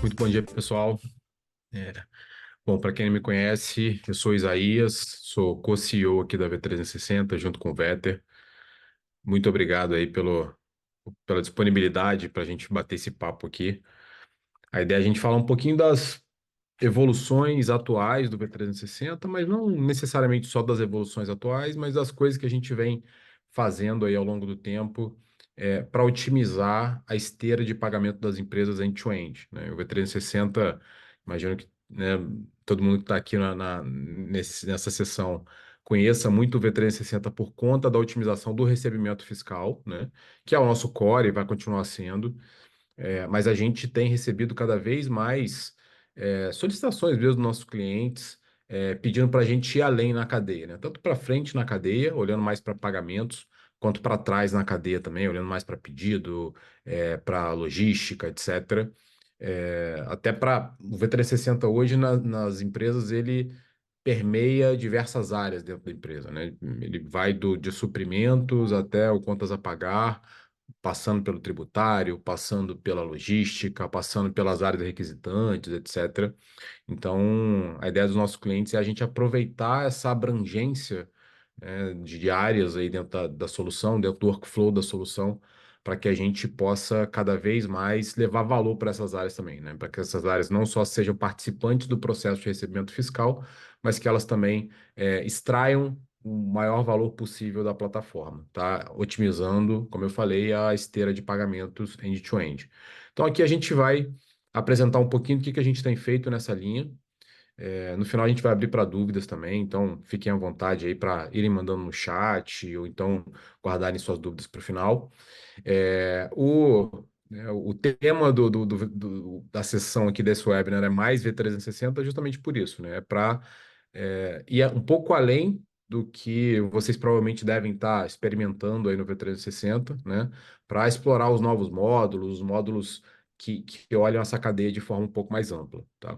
Muito bom dia, pessoal. É, Bom, para quem não me conhece, eu sou Isaías, sou co-CEO aqui da V360, junto com o Vetter. Muito obrigado aí pela disponibilidade para a gente bater esse papo aqui. A ideia é a gente falar um pouquinho das evoluções atuais do V360, mas não necessariamente só das evoluções atuais, mas das coisas que a gente vem fazendo aí ao longo do tempo para otimizar a esteira de pagamento das empresas end-to-end, né? O V360, imagino que, né, todo mundo que está aqui nessa sessão conheça muito o V360 por conta da otimização do recebimento fiscal, né? Que é o nosso core e vai continuar sendo. Mas a gente tem recebido cada vez mais solicitações mesmo dos nossos clientes, pedindo para a gente ir além na cadeia, né? Tanto para frente na cadeia, olhando mais para pagamentos, quanto para trás na cadeia também, olhando mais para pedido, para logística, etc. Até para o V360 hoje nas empresas ele permeia diversas áreas dentro da empresa, né? Ele vai de suprimentos até o contas a pagar, passando pelo tributário, passando pela logística, passando pelas áreas requisitantes, etc. Então, a ideia dos nossos clientes é a gente aproveitar essa abrangência, de áreas aí dentro da solução, dentro do workflow da solução, para que a gente possa cada vez mais levar valor para essas áreas também, né? Para que essas áreas não só sejam participantes do processo de recebimento fiscal, mas que elas também extraiam o maior valor possível da plataforma, tá? Otimizando, como eu falei, a esteira de pagamentos end-to-end. Então, aqui a gente vai apresentar um pouquinho do que a gente tem feito nessa linha. No final a gente vai abrir para dúvidas também, então fiquem à vontade aí para irem mandando no chat ou então guardarem suas dúvidas para o final. O tema da sessão aqui desse webinar é mais V360 justamente por isso, né? Para ir um pouco além do que vocês provavelmente devem estar experimentando aí no V360, né? Para explorar os novos módulos, os módulos que olham essa cadeia de forma um pouco mais ampla, tá?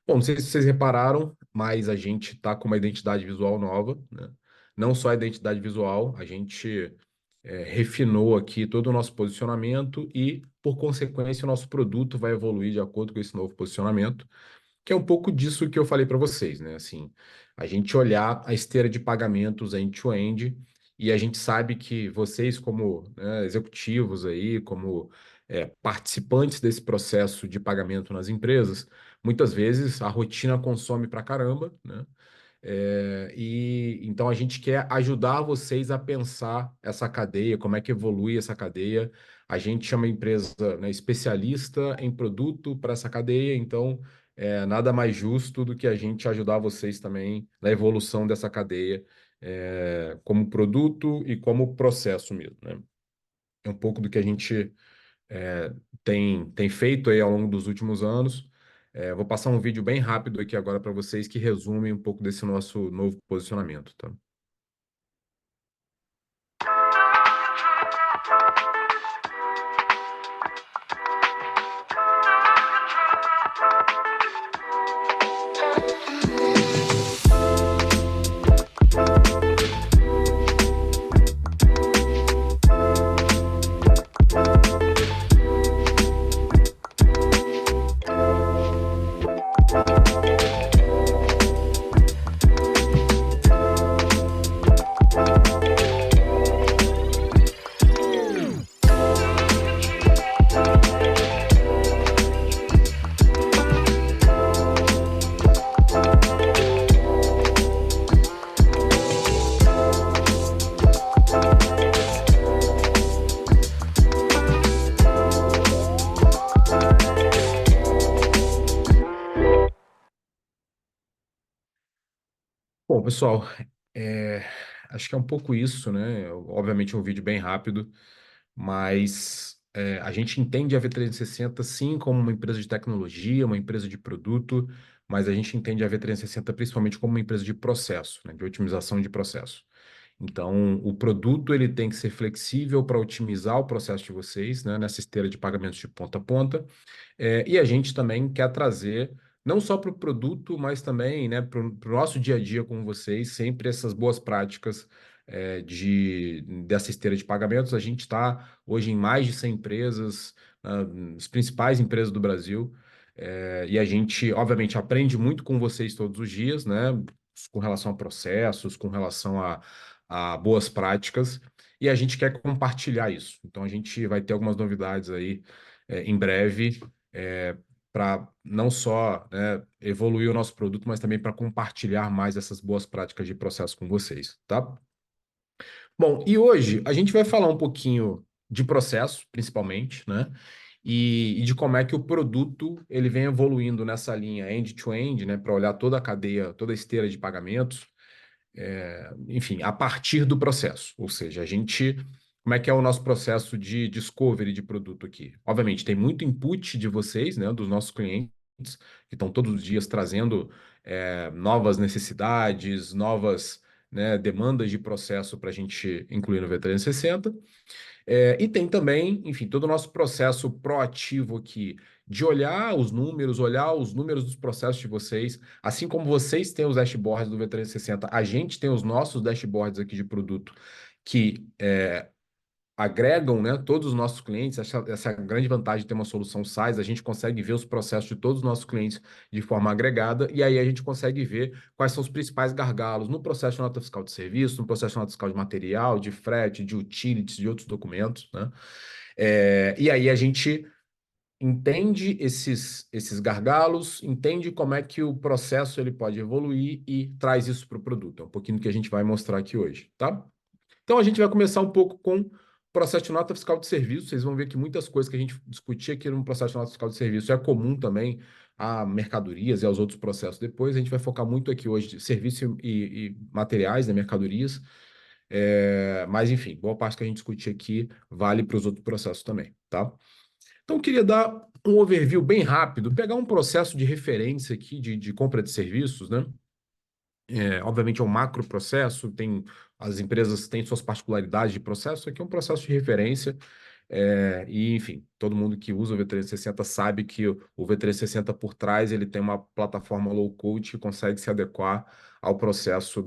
Bom, não sei se vocês repararam, mas a gente está com uma identidade visual nova, né? Não só a identidade visual, a gente refinou aqui todo o nosso posicionamento e, por consequência, o nosso produto vai evoluir de acordo com esse novo posicionamento, que é um pouco disso que eu falei para vocês, né? Assim, a gente olhar a esteira de pagamentos end-to-end e a gente sabe que vocês, como, né, executivos aí, como participantes desse processo de pagamento nas empresas, muitas vezes a rotina consome pra caramba, né? E então a gente quer ajudar vocês a pensar essa cadeia, como é que evolui essa cadeia. A gente chama a empresa, né, especialista em produto para essa cadeia, então nada mais justo do que a gente ajudar vocês também na evolução dessa cadeia, como produto e como processo mesmo, né? É um pouco do que a gente tem feito aí ao longo dos últimos anos. Vou passar um vídeo bem rápido aqui agora para vocês que resume um pouco desse nosso novo posicionamento, tá? Bom, pessoal, é, acho que é um pouco isso, né? Obviamente é um vídeo bem rápido, mas a gente entende a V360 sim como uma empresa de tecnologia, uma empresa de produto, mas a gente entende a V360 principalmente como uma empresa de processo, né? De otimização de processo. Então, o produto ele tem que ser flexível para otimizar o processo de vocês, né? Nessa esteira de pagamentos de ponta a ponta. E a gente também quer trazer, não só para o produto, mas também, né, para o nosso dia a dia com vocês, sempre essas boas práticas dessa esteira de pagamentos. A gente está hoje em mais de 100 empresas, as principais empresas do Brasil, e a gente, obviamente, aprende muito com vocês todos os dias, né? Com relação a processos, com relação a boas práticas, e a gente quer compartilhar isso. Então, a gente vai ter algumas novidades aí, em breve, para não só, né, evoluir o nosso produto, mas também para compartilhar mais essas boas práticas de processo com vocês, tá? Bom, e hoje a gente vai falar um pouquinho de processo, principalmente, né? E de como é que o produto ele vem evoluindo nessa linha end-to-end, né? Para olhar toda a cadeia, toda a esteira de pagamentos, enfim, a partir do processo. Ou seja, a gente, como é que é o nosso processo de discovery de produto aqui? Obviamente, tem muito input de vocês, né? Dos nossos clientes, que estão todos os dias trazendo novas necessidades, novas, né, demandas de processo para a gente incluir no V360. E tem também, enfim, todo o nosso processo proativo aqui de olhar os números dos processos de vocês, assim como vocês têm os dashboards do V360, a gente tem os nossos dashboards aqui de produto que agregam, né, todos os nossos clientes. Essa é a grande vantagem de ter uma solução SaaS. A gente consegue ver os processos de todos os nossos clientes de forma agregada, e aí a gente consegue ver quais são os principais gargalos no processo de nota fiscal de serviço, no processo de nota fiscal de material, de frete, de utilities, de outros documentos, né? E aí a gente entende esses gargalos, entende como é que o processo ele pode evoluir e traz isso para o produto. É um pouquinho do que a gente vai mostrar aqui hoje, tá? Então, a gente vai começar um pouco com o processo de nota fiscal de serviço. Vocês vão ver que muitas coisas que a gente discutia aqui no processo de nota fiscal de serviço é comum também a mercadorias e aos outros processos. Depois, a gente vai focar muito aqui hoje de serviço e materiais, né, mercadorias. Mas, enfim, boa parte que a gente discutir aqui vale para os outros processos também, tá? Então, eu queria dar um overview bem rápido, pegar um processo de referência aqui de compra de serviços, né? Obviamente é um macro processo, as empresas têm suas particularidades de processo, isso aqui é um processo de referência, enfim, todo mundo que usa o V360 sabe que o V360 por trás ele tem uma plataforma low code que consegue se adequar ao processo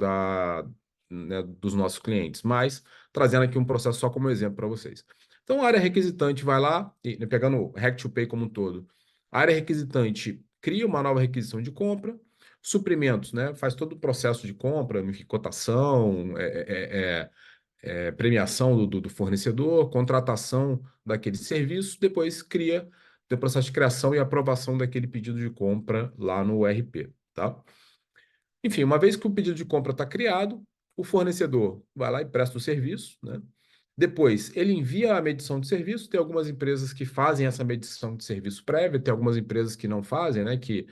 né, dos nossos clientes, mas trazendo aqui um processo só como exemplo para vocês. Então, a área requisitante vai lá, né, pegando o Hack to Pay como um todo, a área requisitante cria uma nova requisição de compra. Suprimentos, né? Faz todo o processo de compra, enfim, cotação, premiação do fornecedor, contratação daquele serviço, depois cria o processo de criação e aprovação daquele pedido de compra lá no ERP, tá? Enfim, uma vez que o pedido de compra está criado, o fornecedor vai lá e presta o serviço, né? Depois, ele envia a medição de serviço. Tem algumas empresas que fazem essa medição de serviço prévia, tem algumas empresas que não fazem, né? Que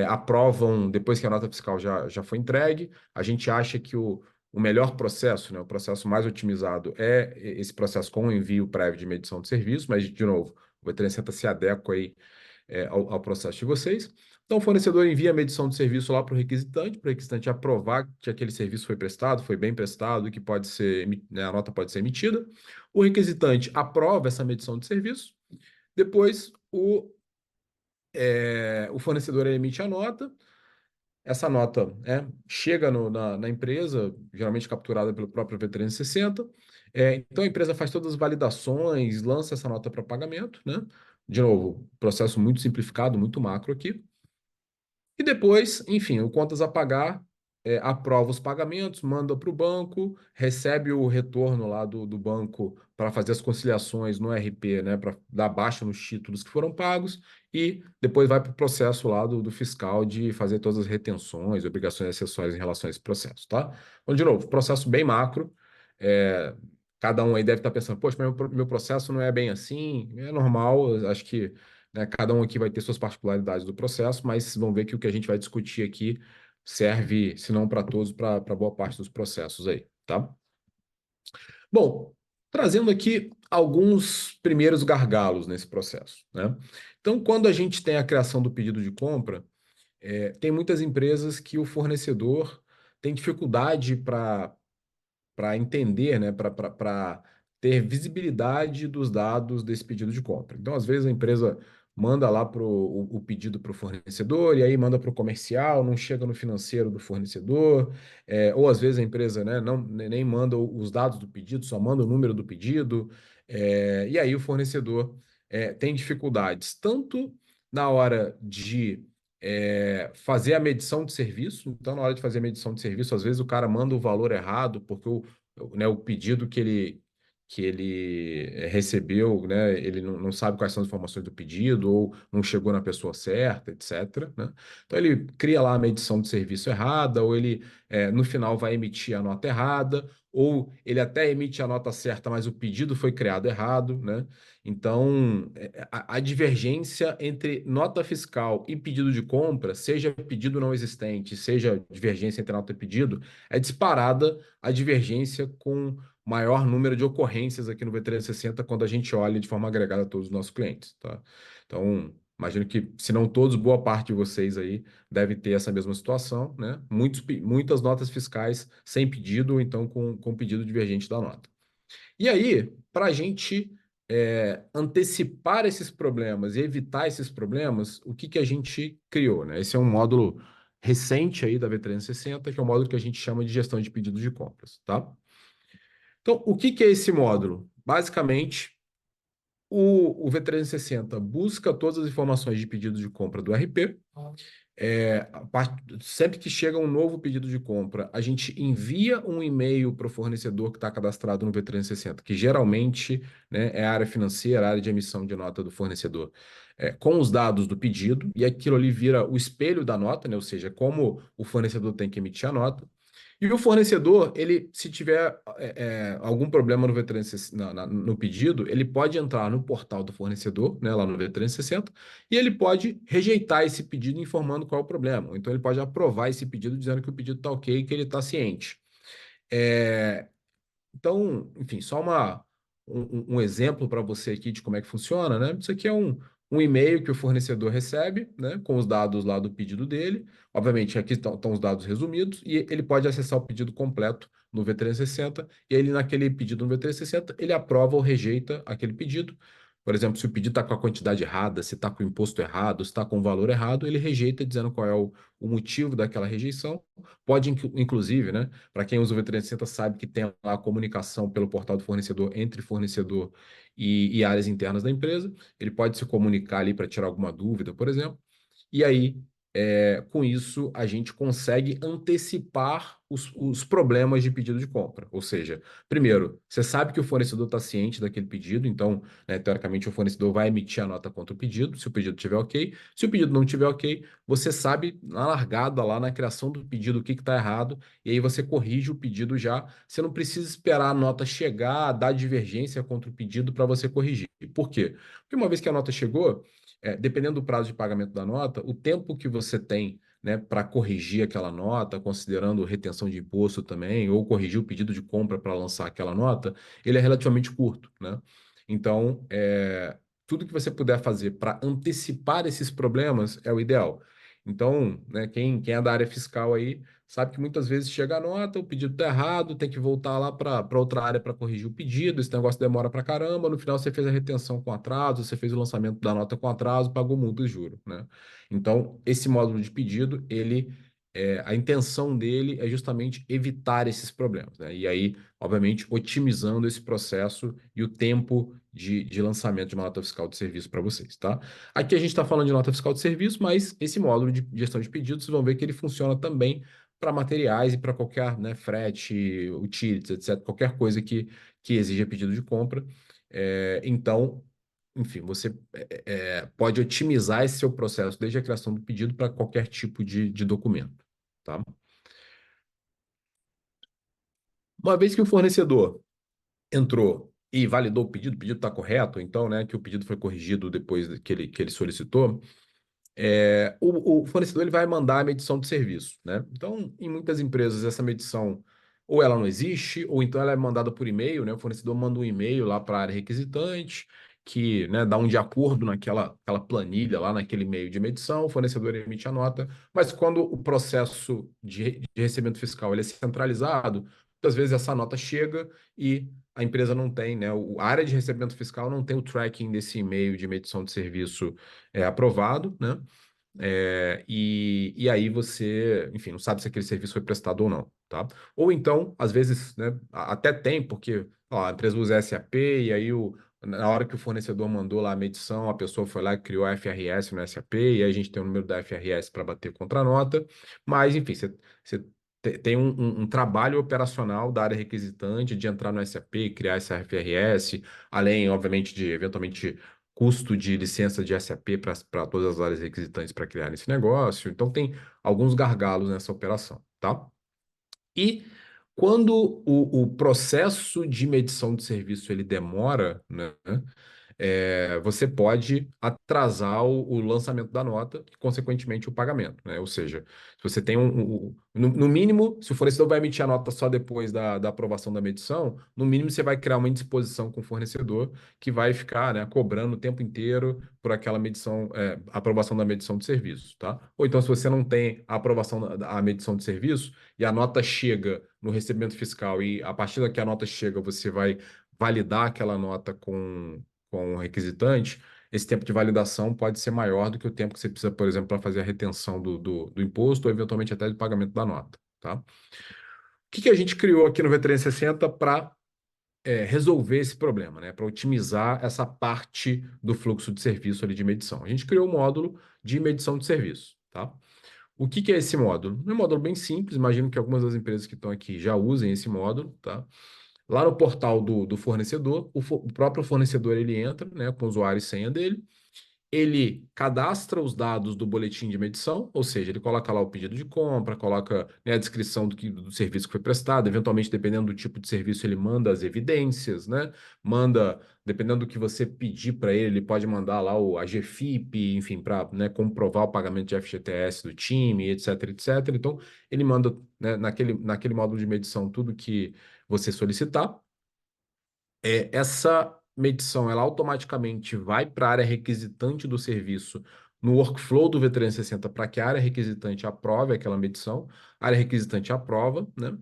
aprovam depois que a nota fiscal já foi entregue. A gente acha que o melhor processo, né? O processo mais otimizado é esse processo com o envio prévio de medição de serviço, mas, de novo, o V360 se adequa aí ao processo de vocês. Então, o fornecedor envia a medição de serviço lá para o requisitante aprovar que aquele serviço foi prestado, foi bem prestado, que pode ser, né, a nota pode ser emitida. O requisitante aprova essa medição de serviço. Depois, o fornecedor emite a nota. Essa nota chega na empresa, geralmente capturada pelo próprio V360. Então, a empresa faz todas as validações, lança essa nota para pagamento, né? De novo, processo muito simplificado, muito macro aqui. E depois, enfim, o contas a pagar, aprova os pagamentos, manda para o banco, recebe o retorno lá do banco para fazer as conciliações no RP, né, para dar baixa nos títulos que foram pagos, e depois vai para o processo lá do fiscal de fazer todas as retenções, obrigações acessórias em relação a esse processo, tá? Então, de novo, processo bem macro. é, Cada um aí deve estar pensando, poxa, mas meu processo não é bem assim. É normal, acho que, né, cada um aqui vai ter suas particularidades do processo, mas vão ver que o que a gente vai discutir aqui serve, se não para todos, para boa parte dos processos aí, tá? Bom, trazendo aqui alguns primeiros gargalos nesse processo, né? Então, quando a gente tem a criação do pedido de compra, tem muitas empresas que o fornecedor tem dificuldade para entender, né, para ter visibilidade dos dados desse pedido de compra. Então, às vezes, a empresa manda lá o pedido para o fornecedor, e aí manda para o comercial, não chega no financeiro do fornecedor, ou às vezes a empresa, né, não, nem manda os dados do pedido, só manda o número do pedido, e aí o fornecedor tem dificuldades, tanto na hora de fazer a medição de serviço. Então, na hora de fazer a medição de serviço, às vezes o cara manda o valor errado, porque né, o pedido que ele recebeu, né, ele não sabe quais são as informações do pedido, ou não chegou na pessoa certa, etc., né? Então, ele cria lá a medição de serviço errada, ou ele, no final, vai emitir a nota errada, ou ele até emite a nota certa, mas o pedido foi criado errado, né? Então, a divergência entre nota fiscal e pedido de compra, seja pedido não existente, seja divergência entre nota e pedido, é disparada a divergência com maior número de ocorrências aqui no V360 quando a gente olha de forma agregada a todos os nossos clientes, tá? Então, imagino que, se não todos, boa parte de vocês aí deve ter essa mesma situação, né? Muitas notas fiscais sem pedido, ou então com pedido divergente da nota. E aí, para a gente antecipar esses problemas e evitar esses problemas, o que que a gente criou, né? Esse é um módulo recente aí da V360, que é um módulo que a gente chama de gestão de pedidos de compras, tá? Então, o que que é esse módulo? Basicamente, o V360 busca todas as informações de pedido de compra do RP. Sempre que chega um novo pedido de compra, a gente envia um e-mail para o fornecedor que está cadastrado no V360, que geralmente, né, é a área financeira, a área de emissão de nota do fornecedor, com os dados do pedido, e aquilo ali vira o espelho da nota, né, ou seja, como o fornecedor tem que emitir a nota. E o fornecedor, ele, se tiver algum problema no V360, no pedido, ele pode entrar no portal do fornecedor, né, lá no V360, e ele pode rejeitar esse pedido informando qual é o problema. Ou então ele pode aprovar esse pedido dizendo que o pedido está ok e que ele está ciente. É, então, enfim, só um exemplo para você aqui de como é que funciona, né? Isso aqui é um e-mail que o fornecedor recebe, né, com os dados lá do pedido dele. Obviamente, aqui estão os dados resumidos, e ele pode acessar o pedido completo no V360, e ele, naquele pedido no V360, ele aprova ou rejeita aquele pedido. Por exemplo, se o pedido está com a quantidade errada, se está com o imposto errado, se está com o valor errado, ele rejeita dizendo qual é o motivo daquela rejeição. Pode, inclusive, né? Para quem usa o V360 sabe que tem lá a comunicação pelo portal do fornecedor entre fornecedor e áreas internas da empresa. Ele pode se comunicar ali para tirar alguma dúvida, por exemplo. E aí, com isso, a gente consegue antecipar os problemas de pedido de compra. Ou seja, primeiro, você sabe que o fornecedor está ciente daquele pedido, então, né, teoricamente, o fornecedor vai emitir a nota contra o pedido, se o pedido estiver ok. Se o pedido não estiver ok, você sabe na largada, lá na criação do pedido, o que está errado, e aí você corrige o pedido já. Você não precisa esperar a nota chegar, dar divergência contra o pedido para você corrigir. Por quê? Porque uma vez que a nota chegou, dependendo do prazo de pagamento da nota, o tempo que você tem, né, para corrigir aquela nota, considerando retenção de imposto também, ou corrigir o pedido de compra para lançar aquela nota, ele é relativamente curto, né? Então, tudo que você puder fazer para antecipar esses problemas é o ideal. Então, né, quem é da área fiscal aí sabe que muitas vezes chega a nota, o pedido está errado, tem que voltar lá para outra área para corrigir o pedido, esse negócio demora para caramba, no final você fez a retenção com atraso, você fez o lançamento da nota com atraso, pagou multa e juro, né? Então, esse módulo de pedido, a intenção dele é justamente evitar esses problemas, né? E aí, obviamente, otimizando esse processo e o tempo de lançamento de uma nota fiscal de serviço para vocês, tá? Aqui a gente está falando de nota fiscal de serviço, mas esse módulo de gestão de pedidos, vocês vão ver que ele funciona também para materiais e para qualquer, né, frete, utilities, etc., qualquer coisa que exija pedido de compra. Então, enfim, você pode otimizar esse seu processo desde a criação do pedido para qualquer tipo de documento, tá? Uma vez que o fornecedor entrou e validou o pedido está correto, então, né, que o pedido foi corrigido depois que ele solicitou, o fornecedor ele vai mandar a medição de serviço, né? Então, em muitas empresas, essa medição ou ela não existe, ou então ela é mandada por e-mail, né? O fornecedor manda um e-mail lá para a área requisitante, que, né, dá um de acordo aquela planilha lá naquele e-mail de medição, o fornecedor emite a nota, mas quando o processo de recebimento fiscal ele é centralizado, muitas vezes essa nota chega e a empresa não tem, né? A área de recebimento fiscal não tem o tracking desse e-mail de medição de serviço aprovado, né? E aí você, enfim, não sabe se aquele serviço foi prestado ou não, tá? Ou então, às vezes, né, até tem, porque ó, a empresa usa SAP e aí na hora que o fornecedor mandou lá a medição, a pessoa foi lá e criou a FRS no SAP e aí a gente tem o número da FRS para bater contra a nota, mas, enfim, você tem um trabalho operacional da área requisitante de entrar no SAP, criar essa FRS, além, obviamente, de eventualmente custo de licença de SAP para todas as áreas requisitantes para criar esse negócio. Então, tem alguns gargalos nessa operação, tá? E quando o processo de medição de serviço ele demora, né, você pode atrasar o lançamento da nota e, consequentemente, o pagamento, né? Ou seja, se você tem no mínimo, se o fornecedor vai emitir a nota só depois da aprovação da medição, no mínimo você vai criar uma indisposição com o fornecedor que vai ficar, né, cobrando o tempo inteiro por aquela medição, aprovação da medição de serviço, tá? Ou então, se você não tem a aprovação da medição de serviço e a nota chega no recebimento fiscal e a partir da que a nota chega, você vai validar aquela nota com o requisitante, esse tempo de validação pode ser maior do que o tempo que você precisa, por exemplo, para fazer a retenção do imposto ou eventualmente até do pagamento da nota, tá? O que a gente criou aqui no V360 para resolver esse problema, né? Para otimizar essa parte do fluxo de serviço ali de medição. A gente criou um módulo de medição de serviço, tá? O que é esse módulo? É um módulo bem simples, imagino que algumas das empresas que estão aqui já usem esse módulo, tá? Lá no portal do fornecedor, o próprio fornecedor ele entra, né, com o usuário e senha dele, ele cadastra os dados do boletim de medição, ou seja, ele coloca lá o pedido de compra, coloca, né, a descrição do serviço que foi prestado, eventualmente, dependendo do tipo de serviço, ele manda as evidências, né? Manda, dependendo do que você pedir para ele, ele pode mandar lá a GFIP, enfim, para, né, comprovar o pagamento de FGTS do time, etc, etc. Então, ele manda, né, naquele módulo de medição tudo que você solicitar. Essa medição ela automaticamente vai para a área requisitante do serviço no workflow do V360 para que a área requisitante aprove aquela medição, a área requisitante aprova, né?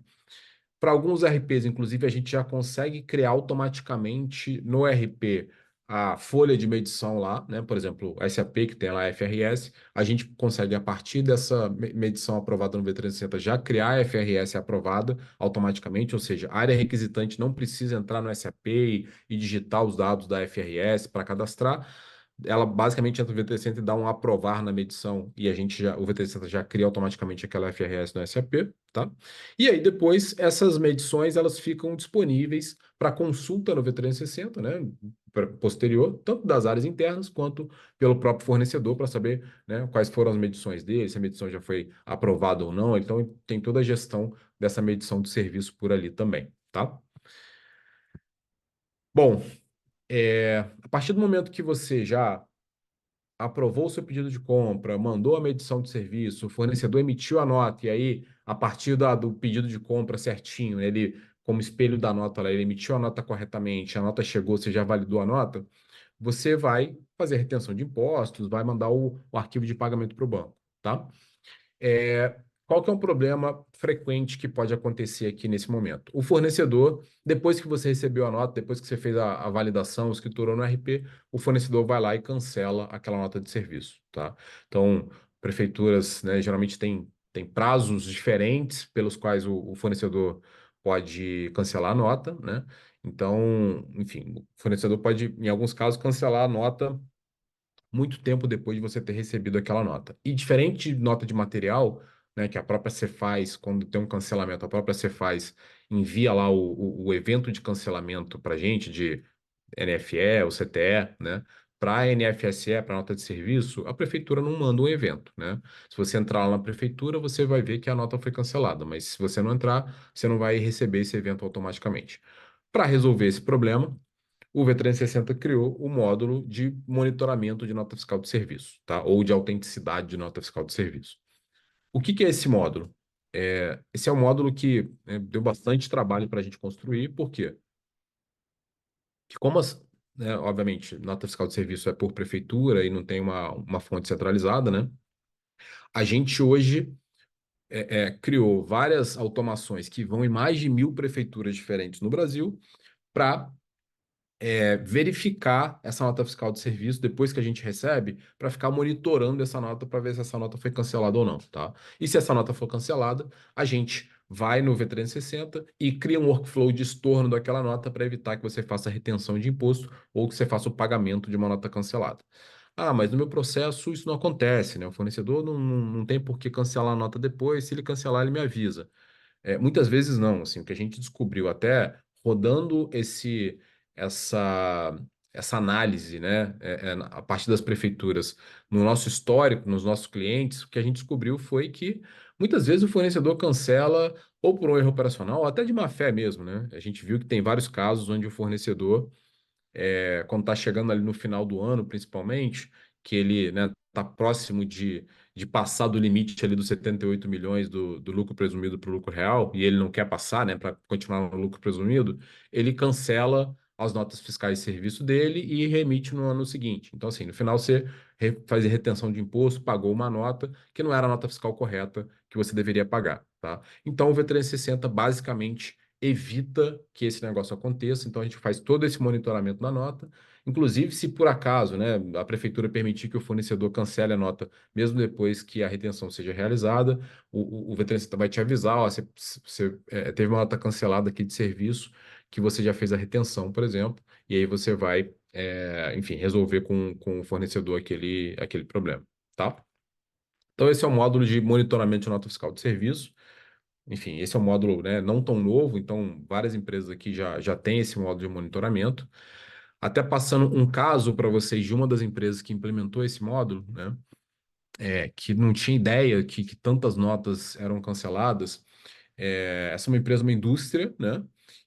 Para alguns RPs, inclusive, a gente já consegue criar automaticamente no RP a folha de medição lá, né? Por exemplo, a SAP, que tem lá a FRS, a gente consegue, a partir dessa medição aprovada no V360, já criar a FRS aprovada automaticamente, ou seja, a área requisitante não precisa entrar no SAP e digitar os dados da FRS para cadastrar. Ela basicamente entra no V360 e dá um aprovar na medição e o V360 já cria automaticamente aquela FRS no SAP, tá? E aí depois essas medições elas ficam disponíveis para consulta no V360, né? Posterior, tanto das áreas internas quanto pelo próprio fornecedor para saber, né, quais foram as medições dele, se a medição já foi aprovada ou não. Então tem toda a gestão dessa medição de serviço por ali também, tá? Bom, a partir do momento que você já aprovou o seu pedido de compra, mandou a medição de serviço, o fornecedor emitiu a nota, e aí, a partir do pedido de compra certinho, ele, como espelho da nota, lá, ele emitiu a nota corretamente, a nota chegou, você já validou a nota, você vai fazer retenção de impostos, vai mandar o arquivo de pagamento para o banco, tá? Qual que é um problema frequente que pode acontecer aqui nesse momento? O fornecedor, depois que você recebeu a nota, depois que você fez a validação, escriturou no RP, o fornecedor vai lá e cancela aquela nota de serviço, tá? Então, prefeituras, né, geralmente tem prazos diferentes pelos quais o fornecedor pode cancelar a nota, né? Então, enfim, o fornecedor pode, em alguns casos, cancelar a nota muito tempo depois de você ter recebido aquela nota. E diferente de nota de material, né, que a própria Cefaz, quando tem um cancelamento, a própria Cefaz envia lá o evento de cancelamento para a gente, de NFE ou CTE, né? Para a NFSE, para nota de serviço, a prefeitura não manda um evento, né? Se você entrar lá na prefeitura, você vai ver que a nota foi cancelada, mas se você não entrar, você não vai receber esse evento automaticamente. Para resolver esse problema, o V360 criou o módulo de monitoramento de nota fiscal de serviço, tá? Ou de autenticidade de nota fiscal de serviço. O que é esse módulo? Esse é um módulo que, né, deu bastante trabalho para a gente construir, por quê? Que como né, obviamente, nota fiscal de serviço é por prefeitura e não tem uma fonte centralizada, né? A gente hoje criou várias automações que vão em mais de 1.000 prefeituras diferentes no Brasil para verificar essa nota fiscal de serviço depois que a gente recebe, para ficar monitorando essa nota para ver se essa nota foi cancelada ou não, tá? E se essa nota for cancelada, a gente vai no V360 e cria um workflow de estorno daquela nota para evitar que você faça retenção de imposto ou que você faça o pagamento de uma nota cancelada. Ah, mas no meu processo isso não acontece, né? O fornecedor não tem por que cancelar a nota depois, se ele cancelar, ele me avisa. Muitas vezes não, assim, o que a gente descobriu até rodando essa essa análise, né, a partir das prefeituras, no nosso histórico, nos nossos clientes, o que a gente descobriu foi que muitas vezes o fornecedor cancela ou por um erro operacional, ou até de má fé mesmo, né? A gente viu que tem vários casos onde o fornecedor quando está chegando ali no final do ano, principalmente, que ele, né, está próximo de passar do limite ali dos 78 milhões do lucro presumido para o lucro real, e ele não quer passar, né, para continuar no lucro presumido, ele cancela as notas fiscais de serviço dele e remite no ano seguinte. Então, assim, no final você faz retenção de imposto, pagou uma nota que não era a nota fiscal correta que você deveria pagar, tá? Então, o V360 basicamente evita que esse negócio aconteça. Então a gente faz todo esse monitoramento da nota. Inclusive, se por acaso, né, a prefeitura permitir que o fornecedor cancele a nota, mesmo depois que a retenção seja realizada, o veterinário vai te avisar, ó, você teve uma nota cancelada aqui de serviço, que você já fez a retenção, por exemplo, e aí você vai, enfim, resolver com o fornecedor aquele problema, tá? Então, esse é o módulo de monitoramento de nota fiscal de serviço. Enfim, esse é um módulo, né, não tão novo, então várias empresas aqui já têm esse módulo de monitoramento. Até passando um caso para vocês de uma das empresas que implementou esse módulo, né, que não tinha ideia que tantas notas eram canceladas. Essa é uma empresa, uma indústria, né,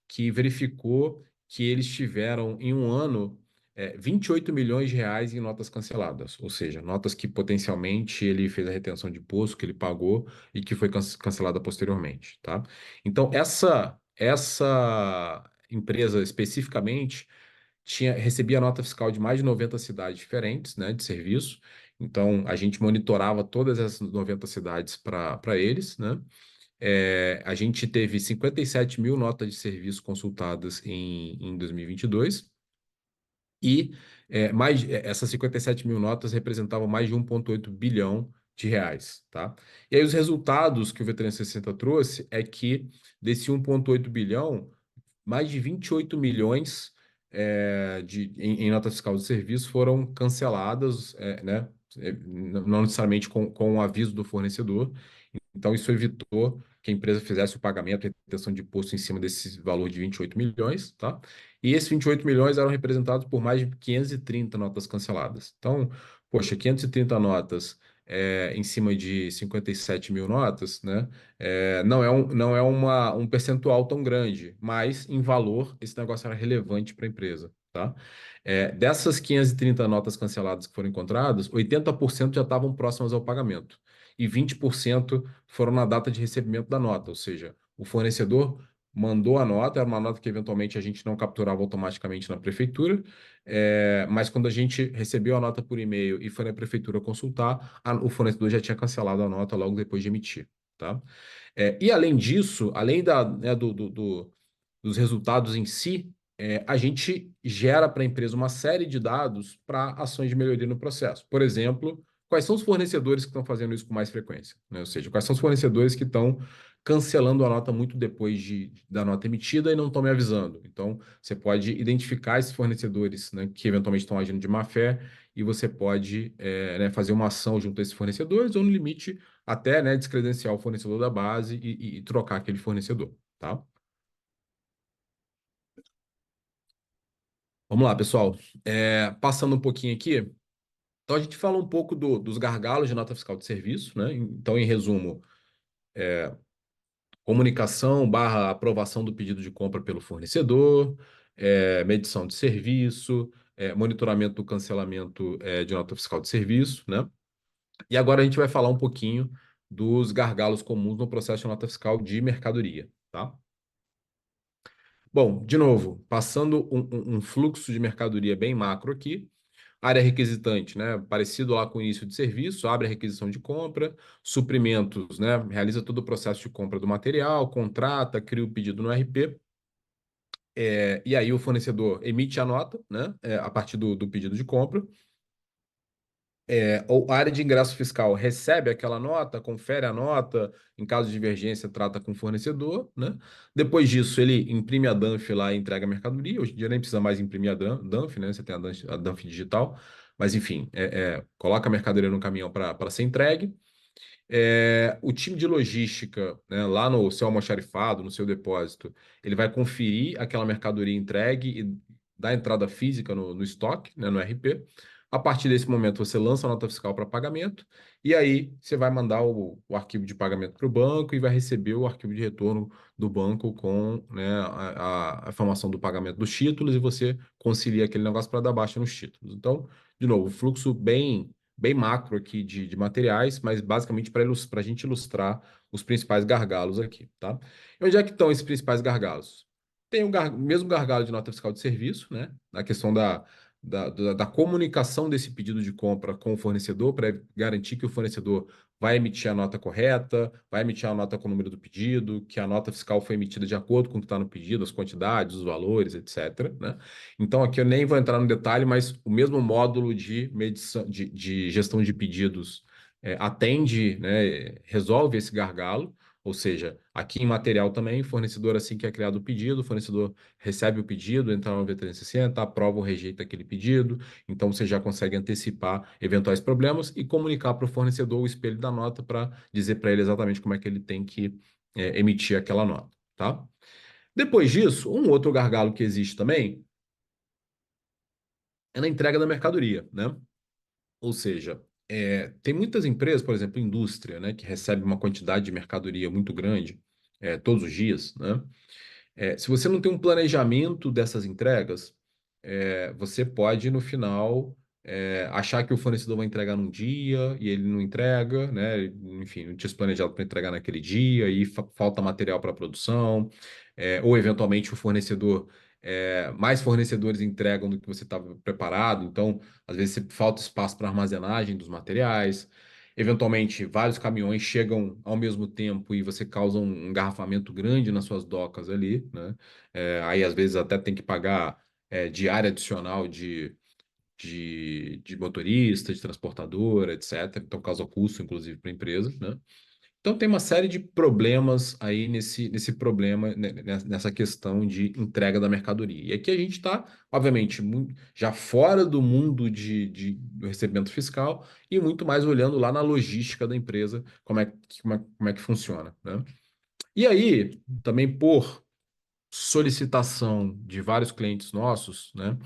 que verificou que eles tiveram em um ano 28 milhões de reais em notas canceladas, ou seja, notas que potencialmente ele fez a retenção de imposto, que ele pagou e que foi cancelada posteriormente, tá? Então, essa empresa especificamente recebia nota fiscal de mais de 90 cidades diferentes, né, de serviço. Então, a gente monitorava todas essas 90 cidades para eles, né? A gente teve 57 mil notas de serviço consultadas em 2022 e essas 57 mil notas representavam mais de 1,8 bilhão de reais, tá? E aí os resultados que o V360 trouxe é que desse 1,8 bilhão, mais de 28 milhões em nota fiscal de serviço foram canceladas, né? Não necessariamente com o aviso do fornecedor. Então, isso evitou que a empresa fizesse o pagamento e retenção de imposto em cima desse valor de 28 milhões, tá? E esses 28 milhões eram representados por mais de 530 notas canceladas. Então, poxa, 530 notas em cima de 57 mil notas, né? Não é um percentual tão grande, mas em valor esse negócio era relevante para a empresa, tá? Dessas 530 notas canceladas que foram encontradas, 80% já estavam próximas ao pagamento e 20% foram na data de recebimento da nota, ou seja, o fornecedor mandou a nota, era uma nota que eventualmente a gente não capturava automaticamente na prefeitura, mas quando a gente recebeu a nota por e-mail e foi na prefeitura consultar, o fornecedor já tinha cancelado a nota logo depois de emitir, tá? E além disso, além né, dos resultados em si, a gente gera para a empresa uma série de dados para ações de melhoria no processo. Por exemplo, quais são os fornecedores que estão fazendo isso com mais frequência, né? Ou seja, quais são os fornecedores que estão cancelando a nota muito depois da nota emitida e não estão me avisando. Então, você pode identificar esses fornecedores, né, que eventualmente estão agindo de má fé e você pode né, fazer uma ação junto a esses fornecedores ou, no limite, até né, descredenciar o fornecedor da base e trocar aquele fornecedor, tá? Vamos lá, pessoal. Passando um pouquinho aqui, então a gente fala um pouco dos gargalos de nota fiscal de serviço, né? Então, em resumo, comunicação barra aprovação do pedido de compra pelo fornecedor, medição de serviço, monitoramento do cancelamento de nota fiscal de serviço, né? E agora a gente vai falar um pouquinho dos gargalos comuns no processo de nota fiscal de mercadoria, tá? Bom, de novo, passando um fluxo de mercadoria bem macro aqui, área requisitante, né? Parecido lá com o início de serviço, abre a requisição de compra, suprimentos, né? Realiza todo o processo de compra do material, contrata, cria o pedido no RP. E aí o fornecedor emite a nota, né, a partir do pedido de compra. Ou a área de ingresso fiscal recebe aquela nota, confere a nota, em caso de divergência, trata com o fornecedor, né? Depois disso, ele imprime a DANF lá e entrega a mercadoria. Hoje em dia nem precisa mais imprimir a DANF, né? Você tem a DANF digital. Mas, enfim, coloca a mercadoria no caminhão para ser entregue. O time de logística, né, lá no seu almoxarifado, no seu depósito, ele vai conferir aquela mercadoria entregue e dar entrada física no estoque, né, no RP. A partir desse momento, você lança a nota fiscal para pagamento e aí você vai mandar o arquivo de pagamento para o banco e vai receber o arquivo de retorno do banco com, né, a informação do pagamento dos títulos e você concilia aquele negócio para dar baixa nos títulos. Então, de novo, fluxo bem macro aqui de materiais, mas basicamente para a gente ilustrar os principais gargalos aqui, tá? E onde é que estão esses principais gargalos? Tem o mesmo gargalo de nota fiscal de serviço, né? Na questão da comunicação desse pedido de compra com o fornecedor, para garantir que o fornecedor vai emitir a nota correta, vai emitir a nota com o número do pedido, que a nota fiscal foi emitida de acordo com o que está no pedido, as quantidades, os valores, etc., né? Então, aqui eu nem vou entrar no detalhe, mas o mesmo módulo de medição, de gestão de pedidos atende, né, resolve esse gargalo. Ou seja, aqui em material também, fornecedor assim que é criado o pedido, o fornecedor recebe o pedido, entra no V360, aprova ou rejeita aquele pedido. Então, você já consegue antecipar eventuais problemas e comunicar para o fornecedor o espelho da nota para dizer para ele exatamente como é que ele tem que emitir aquela nota, tá? Depois disso, um outro gargalo que existe também é na entrega da mercadoria, né? Ou seja, tem muitas empresas, por exemplo, indústria, né, que recebe uma quantidade de mercadoria muito grande todos os dias, né? Se você não tem um planejamento dessas entregas, você pode, no final, achar que o fornecedor vai entregar num dia e ele não entrega, né? Enfim, não tinha se planejado para entregar naquele dia e falta material para produção, ou eventualmente o fornecedor, mais fornecedores entregam do que você estava preparado, então, às vezes, falta espaço para armazenagem dos materiais. Eventualmente, vários caminhões chegam ao mesmo tempo e você causa um engarrafamento grande nas suas docas ali, né? Aí, às vezes, até tem que pagar diária adicional de motorista, de transportadora, etc. Então, causa custo, inclusive, para a empresa, né? Então, tem uma série de problemas aí nesse problema, né, nessa questão de entrega da mercadoria. E aqui a gente está, obviamente, já fora do mundo do recebimento fiscal e muito mais olhando lá na logística da empresa, como é que funciona, né? E aí, também por solicitação de vários clientes nossos, né?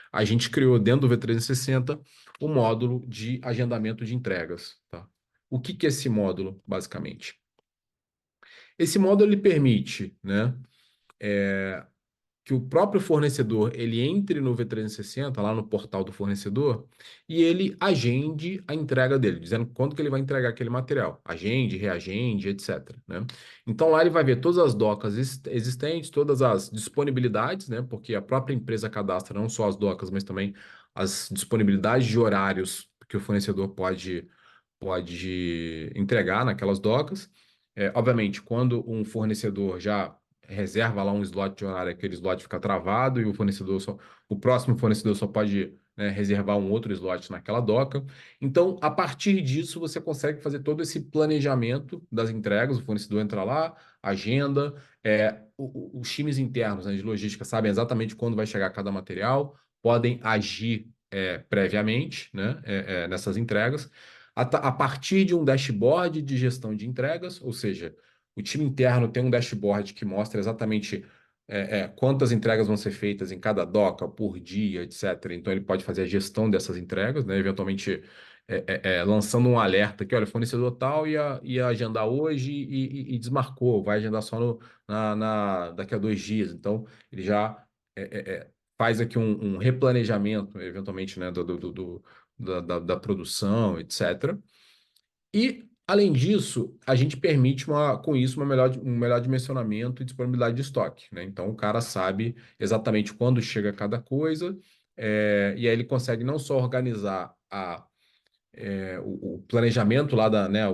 A gente criou dentro do V360 o módulo de agendamento de entregas, tá? O que que é esse módulo, basicamente? Esse módulo ele permite, né, que o próprio fornecedor ele entre no V360, lá no portal do fornecedor, e ele agende a entrega dele, dizendo quando que ele vai entregar aquele material. Agende, reagende, etc., né? Então lá ele vai ver todas as docas existentes, todas as disponibilidades, né? Porque a própria empresa cadastra não só as docas, mas também as disponibilidades de horários que o fornecedor pode entregar naquelas docas. Obviamente, quando um fornecedor já reserva lá um slot de horário, aquele slot fica travado e o próximo fornecedor só pode, né, reservar um outro slot naquela doca. Então, a partir disso, você consegue fazer todo esse planejamento das entregas. O fornecedor entra lá, agenda, os times internos, né, de logística sabem exatamente quando vai chegar cada material, podem agir previamente, né, nessas entregas a partir de um dashboard de gestão de entregas, ou seja, o time interno tem um dashboard que mostra exatamente quantas entregas vão ser feitas em cada doca por dia, etc. Então ele pode fazer a gestão dessas entregas, né? Eventualmente lançando um alerta que, olha, o fornecedor tal ia agendar hoje e desmarcou, vai agendar só daqui a 2 dias. Então ele já faz aqui um replanejamento, eventualmente, né, da produção, etc. E, além disso, a gente permite com isso um melhor dimensionamento e disponibilidade de estoque, né? Então, o cara sabe exatamente quando chega cada coisa, e aí ele consegue não só organizar o planejamento lá né,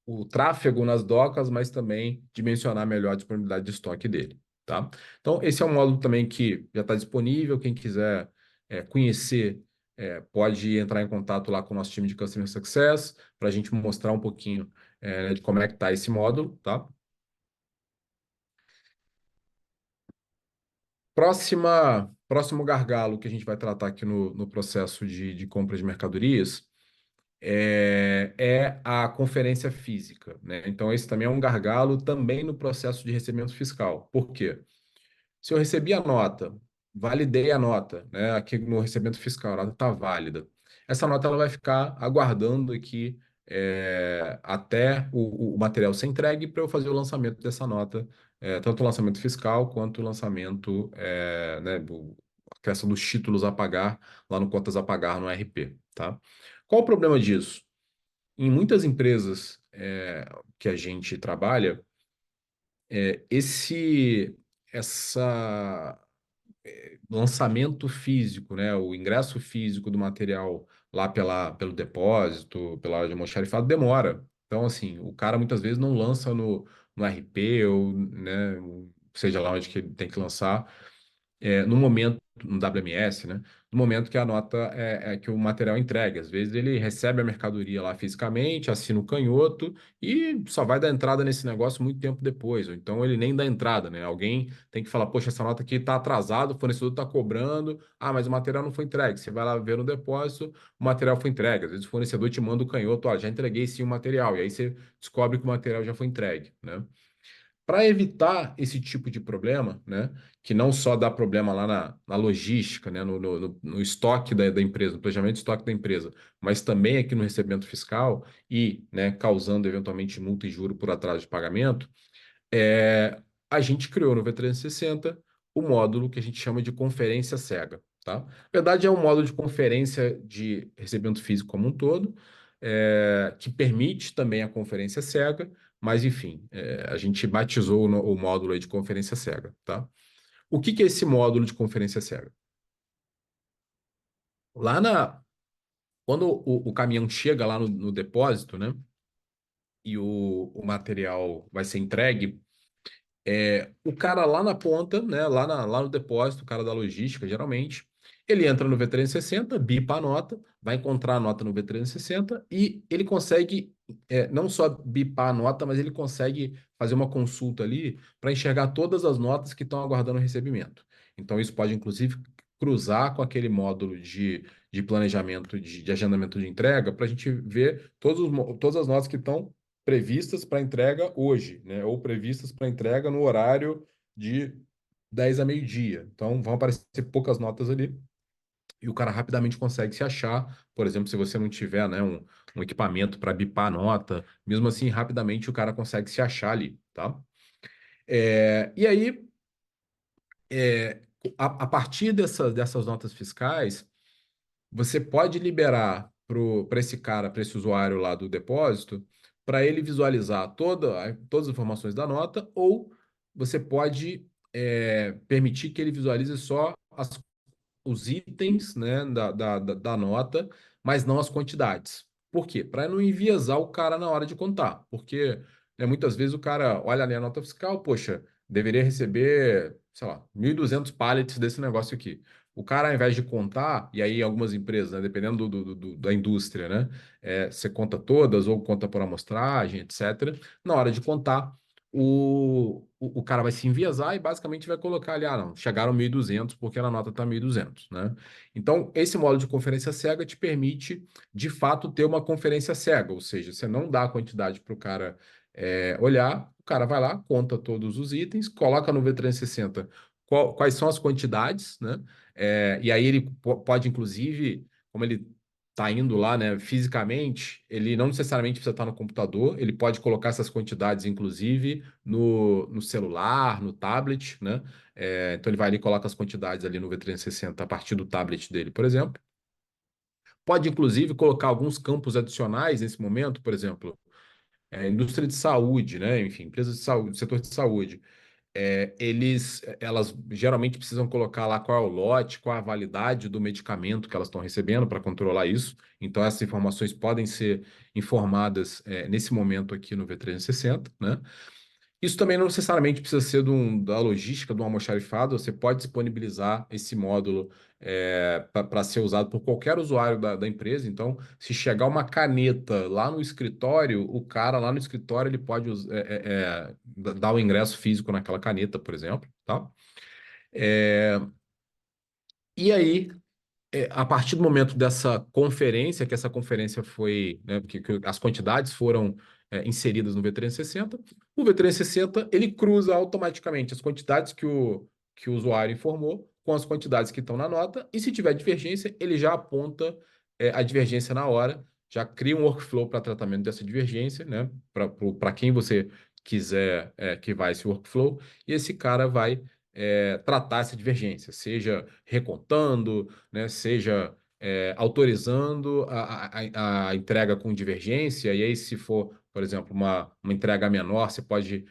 o tráfego nas docas, mas também dimensionar melhor a disponibilidade de estoque dele. tá? Então, esse é um módulo também que já está disponível. Quem quiser conhecer, pode entrar em contato lá com o nosso time de Customer Success para a gente mostrar um pouquinho de como é que está esse módulo, tá? Próximo gargalo que a gente vai tratar aqui no processo de compra de mercadorias é a conferência física, né? Então, esse também é um gargalo também no processo de recebimento fiscal. Por quê? Se eu recebi a nota, validei a nota, né? Aqui no recebimento fiscal, a nota está válida. Essa nota ela vai ficar aguardando aqui até o material ser entregue para eu fazer o lançamento dessa nota, tanto o lançamento fiscal quanto o lançamento, né, a questão dos títulos a pagar lá no Contas a Pagar no RP, tá? Qual o problema disso? Em muitas empresas que a gente trabalha, esse essa lançamento físico, né, o ingresso físico do material lá pelo depósito, pela hora de almoxarifado, demora. Então, assim, o cara muitas vezes não lança no RP ou, né, seja lá onde que ele tem que lançar, no momento, no WMS, né? No momento que a nota que o material entregue. Às vezes ele recebe a mercadoria lá fisicamente, assina o canhoto e só vai dar entrada nesse negócio muito tempo depois. Ou então ele nem dá entrada, né? Alguém tem que falar, poxa, essa nota aqui está atrasada, o fornecedor está cobrando, mas o material não foi entregue. Você vai lá ver no depósito, o material foi entregue. Às vezes o fornecedor te manda o canhoto, ó, já entreguei sim o material. E aí você descobre que o material já foi entregue, né? Para evitar esse tipo de problema, né, que não só dá problema lá na logística, né, no estoque da empresa, no planejamento de estoque da empresa, mas também aqui no recebimento fiscal e, né, causando eventualmente multa e juro por atraso de pagamento, a gente criou no V360 o módulo que a gente chama de conferência cega, tá? Na verdade, é um módulo de conferência de recebimento físico como um todo, que permite também a conferência cega, mas enfim, a gente batizou o módulo aí de conferência cega, tá? O que que é esse módulo de conferência cega? Lá quando o caminhão chega lá no depósito, né, e o material vai ser entregue, o cara lá na ponta, né, lá no depósito, o cara da logística, geralmente, ele entra no V360, bipa a nota, vai encontrar a nota no V360 e ele consegue não só bipar a nota, mas ele consegue fazer uma consulta ali para enxergar todas as notas que estão aguardando recebimento. Então, isso pode, inclusive, cruzar com aquele módulo de planejamento, de agendamento de entrega, para a gente ver todas as notas que estão previstas para entrega hoje, né? Ou previstas para entrega no horário de 10 a meio-dia. Então, vão aparecer poucas notas ali e o cara rapidamente consegue se achar. Por exemplo, se você não tiver, né, um equipamento para bipar a nota, mesmo assim, rapidamente o cara consegue se achar ali, tá? E aí, é, a partir dessas notas fiscais, você pode liberar para esse cara, para esse usuário lá do depósito, para ele visualizar todas as informações da nota, ou você pode permitir que ele visualize só os itens, né, da nota, mas não as quantidades. Por quê? Para não enviesar o cara na hora de contar. Porque muitas vezes o cara olha ali a nota fiscal, poxa, deveria receber, sei lá, 1.200 pallets desse negócio aqui. O cara, ao invés de contar, e aí algumas empresas, né, dependendo da indústria, né, você conta todas ou conta por amostragem, etc. Na hora de contar, o cara vai se enviesar e basicamente vai colocar ali, não, chegaram 1.200 porque a nota está 1.200, né? Então, esse módulo de conferência cega te permite, de fato, ter uma conferência cega, ou seja, você não dá a quantidade para o cara olhar, o cara vai lá, conta todos os itens, coloca no V360 quais são as quantidades, né? E aí ele pode, inclusive, como ele está indo lá, né, fisicamente, ele não necessariamente precisa estar no computador, ele pode colocar essas quantidades, inclusive, no celular, no tablet, né? Então ele vai ali e coloca as quantidades ali no V360 a partir do tablet dele, por exemplo. Pode, inclusive, colocar alguns campos adicionais nesse momento, por exemplo, indústria de saúde, né? Enfim, empresas de saúde, setor de saúde. Elas geralmente precisam colocar lá qual é o lote, qual é a validade do medicamento que elas estão recebendo para controlar isso. Então, essas informações podem ser informadas nesse momento aqui no V360, né? Isso também não necessariamente precisa ser da logística do almoxarifado, você pode disponibilizar esse módulo para ser usado por qualquer usuário da empresa. Então, se chegar uma caneta lá no escritório, o cara lá no escritório ele pode dar o ingresso físico naquela caneta, por exemplo, tá? É, e aí, a partir do momento dessa conferência, que essa conferência foi, né, que as quantidades foram inseridas no V360, o V360 ele cruza automaticamente as quantidades que o usuário informou com as quantidades que estão na nota, e se tiver divergência, ele já aponta a divergência na hora, já cria um workflow para tratamento dessa divergência, né, para quem você quiser que vá esse workflow, e esse cara vai tratar essa divergência, seja recontando, né, seja autorizando a entrega com divergência, e aí, se for, por exemplo, uma entrega menor, você pode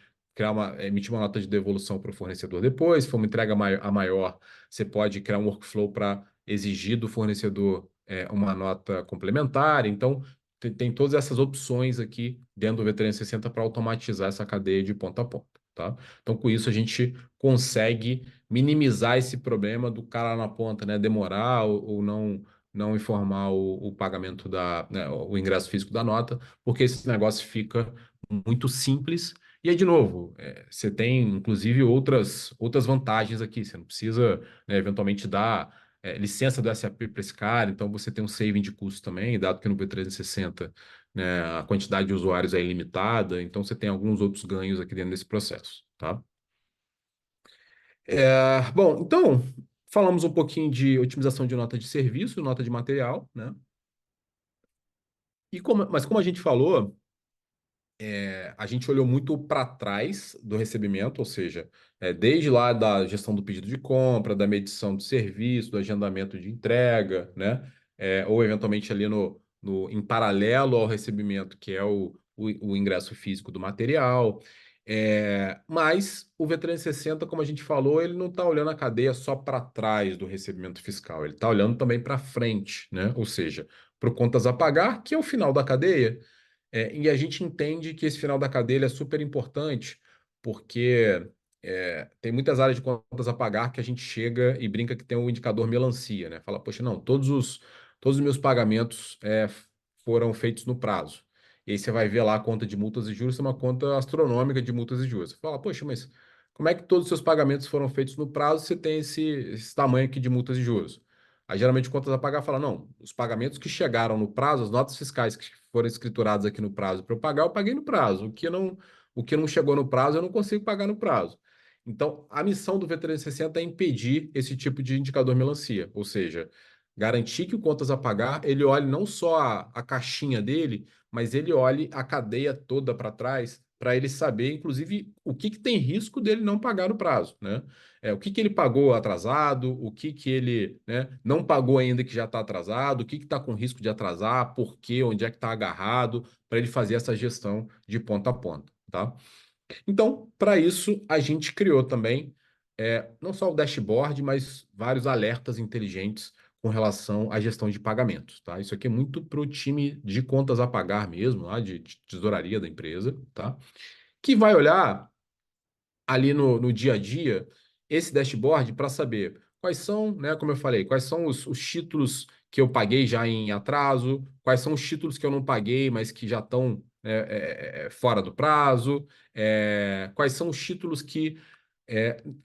emitir uma nota de devolução para o fornecedor depois. Se for uma entrega a maior, você pode criar um workflow para exigir do fornecedor uma nota complementar. Então, tem todas essas opções aqui dentro do V360 para automatizar essa cadeia de ponta a ponta, tá? Então, com isso, a gente consegue minimizar esse problema do cara lá na ponta, né, demorar ou não informar o pagamento né, o ingresso físico da nota, porque esse negócio fica muito simples. E aí, de novo, você tem inclusive outras vantagens aqui. Você não precisa, né, eventualmente dar licença do SAP para esse cara, então você tem um saving de custo também, dado que no V360, né, a quantidade de usuários é ilimitada, então você tem alguns outros ganhos aqui dentro desse processo, tá? Bom, então, falamos um pouquinho de otimização de nota de serviço, nota de material, né? Mas como a gente falou, a gente olhou muito para trás do recebimento, ou seja, desde lá da gestão do pedido de compra, da medição de serviço, do agendamento de entrega, né? Ou eventualmente ali em paralelo ao recebimento, que é o ingresso físico do material. Mas o V360, como a gente falou, ele não está olhando a cadeia só para trás do recebimento fiscal, ele está olhando também para frente, né? Ou seja, para contas a pagar, que é o final da cadeia. E a gente entende que esse final da cadeia é super importante, porque tem muitas áreas de contas a pagar que a gente chega e brinca que tem um indicador melancia, né? Fala, poxa, não, todos os meus pagamentos foram feitos no prazo. E aí você vai ver lá a conta de multas e juros, é uma conta astronômica de multas e juros. Você fala, poxa, mas como é que todos os seus pagamentos foram feitos no prazo se você tem esse tamanho aqui de multas e juros? Aí, geralmente, contas a pagar fala, não, os pagamentos que chegaram no prazo, as notas fiscais que foram escrituradas aqui no prazo para eu pagar, eu paguei no prazo. O que não chegou no prazo, eu não consigo pagar no prazo. Então, a missão do V360 é impedir esse tipo de indicador melancia, ou seja, garantir que o contas a pagar, ele olhe não só a caixinha dele, mas ele olhe a cadeia toda para trás, para ele saber, inclusive, o que tem risco dele não pagar no prazo, né? O que ele pagou atrasado, o que ele, né, não pagou ainda que já está atrasado, o que está com risco de atrasar, por quê, onde é que está agarrado, para ele fazer essa gestão de ponta a ponta, tá? Então, para isso, a gente criou também não só o dashboard, mas vários alertas inteligentes com relação à gestão de pagamentos, tá? Isso aqui é muito para o time de contas a pagar mesmo, lá de tesouraria da empresa, tá? Que vai olhar ali no dia a dia esse dashboard para saber quais são, né, como eu falei, quais são os títulos que eu paguei já em atraso, quais são os títulos que eu não paguei, mas que já estão fora do prazo, quais são os títulos que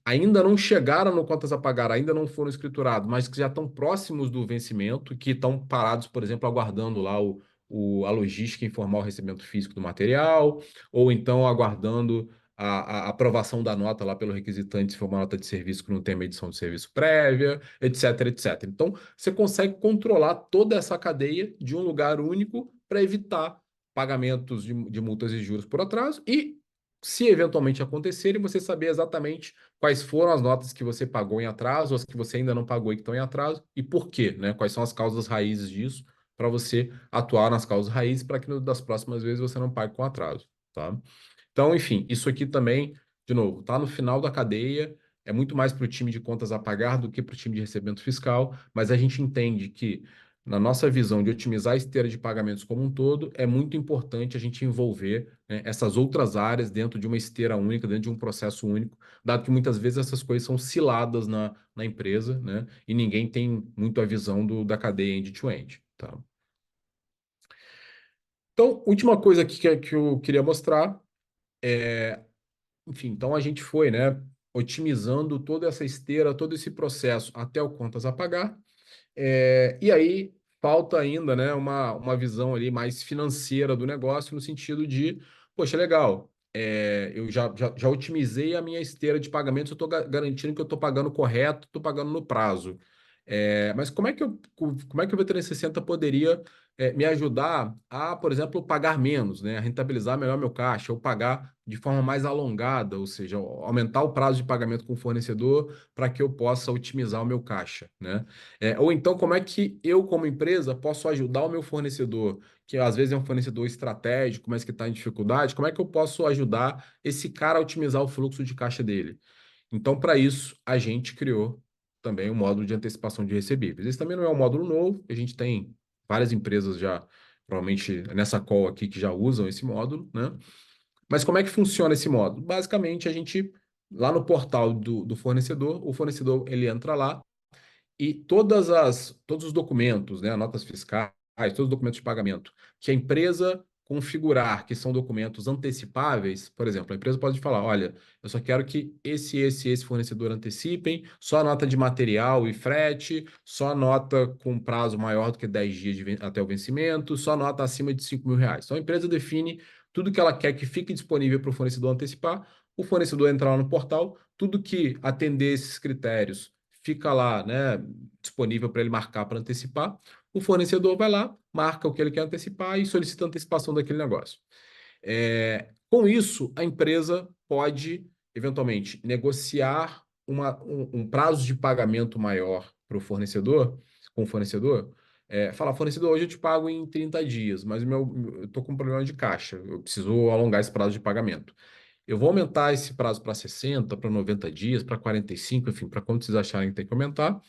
ainda não chegaram no contas a pagar, ainda não foram escriturados, mas que já estão próximos do vencimento, que estão parados, por exemplo, aguardando lá a logística informar o recebimento físico do material, ou então aguardando a aprovação da nota lá pelo requisitante, se for uma nota de serviço que não tem medição de serviço prévia, etc, etc. Então, você consegue controlar toda essa cadeia de um lugar único para evitar pagamentos de multas e juros por atraso e, se eventualmente acontecerem, você saber exatamente quais foram as notas que você pagou em atraso, as que você ainda não pagou e que estão em atraso, e por quê, né? Quais são as causas raízes disso, para você atuar nas causas raízes para que das próximas vezes você não pague com atraso, tá? Então, enfim, isso aqui também, de novo, está no final da cadeia, é muito mais para o time de contas a pagar do que para o time de recebimento fiscal, mas a gente entende que na nossa visão de otimizar a esteira de pagamentos como um todo, é muito importante a gente envolver, né, essas outras áreas dentro de uma esteira única, dentro de um processo único, dado que muitas vezes essas coisas são ciladas na empresa, né, e ninguém tem muito a visão da cadeia end-to-end, tá? Então, última coisa aqui que eu queria mostrar, enfim, então a gente foi, né, otimizando toda essa esteira, todo esse processo até o contas a pagar. E aí falta ainda, né, uma visão ali mais financeira do negócio, no sentido de, poxa, legal, eu já otimizei a minha esteira de pagamentos, eu estou garantindo que eu estou pagando correto, estou pagando no prazo. Mas como é que o V360 poderia me ajudar a, por exemplo, pagar menos, né, a rentabilizar melhor meu caixa, ou pagar de forma mais alongada, ou seja, aumentar o prazo de pagamento com o fornecedor para que eu possa otimizar o meu caixa, né? Ou então, como é que eu, como empresa, posso ajudar o meu fornecedor, que às vezes é um fornecedor estratégico, mas que está em dificuldade, como é que eu posso ajudar esse cara a otimizar o fluxo de caixa dele? Então, para isso, a gente criou também um módulo de antecipação de recebíveis. Esse também não é um módulo novo, a gente tem várias empresas já, provavelmente nessa call aqui, que já usam esse módulo, né? Mas como é que funciona esse módulo? Basicamente, a gente, lá no portal do fornecedor, o fornecedor ele entra lá, e todos os documentos, né, notas fiscais, todos os documentos de pagamento que a empresa configurar, que são documentos antecipáveis, por exemplo, a empresa pode falar, olha, eu só quero que esse fornecedor antecipem, só nota de material e frete, só nota com prazo maior do que 10 dias até o vencimento, só nota acima de R$ 5.000. Então a empresa define tudo que ela quer que fique disponível para o fornecedor antecipar, o fornecedor entrar lá no portal, tudo que atender esses critérios fica lá, né, disponível para ele marcar para antecipar. O fornecedor vai lá, marca o que ele quer antecipar e solicita antecipação daquele negócio. Com isso, a empresa pode, eventualmente, negociar um prazo de pagamento maior para o fornecedor, com o fornecedor. Falar, fornecedor, hoje eu te pago em 30 dias, mas eu estou com um problema de caixa, eu preciso alongar esse prazo de pagamento. Eu vou aumentar esse prazo para 60, para 90 dias, para 45, enfim, para quando vocês acharem que tem que aumentar.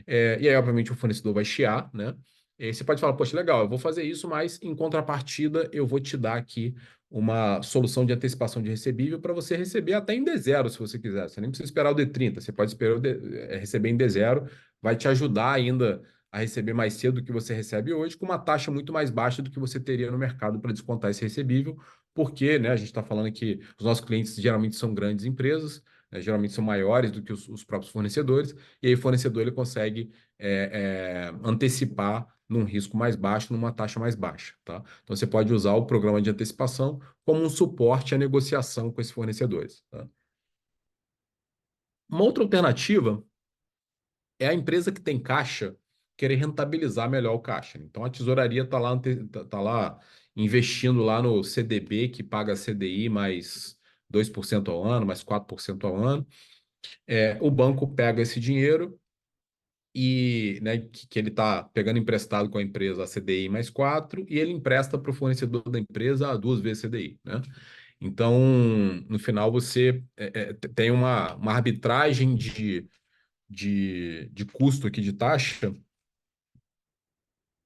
E aí, obviamente, o fornecedor vai chiar, né? E aí você pode falar, poxa, legal, eu vou fazer isso, mas em contrapartida eu vou te dar aqui uma solução de antecipação de recebível para você receber até em D0, se você quiser. Você nem precisa esperar o D30, você pode esperar receber em D0, vai te ajudar ainda a receber mais cedo do que você recebe hoje, com uma taxa muito mais baixa do que você teria no mercado para descontar esse recebível, porque, né, a gente está falando que os nossos clientes geralmente são grandes empresas, né, geralmente são maiores do que os próprios fornecedores, e aí o fornecedor ele consegue antecipar num risco mais baixo, numa taxa mais baixa, tá? Então você pode usar o programa de antecipação como um suporte à negociação com esses fornecedores, tá? Uma outra alternativa é a empresa que tem caixa querer rentabilizar melhor o caixa. Então a tesouraria está lá, tá lá investindo lá no CDB, que paga CDI mais 2% ao ano, mais 4% ao ano. O banco pega esse dinheiro e, né, que ele está pegando emprestado com a empresa a CDI mais 4 e ele empresta para o fornecedor da empresa a 2 vezes CDI, né? Então, no final, você tem uma arbitragem de custo aqui de taxa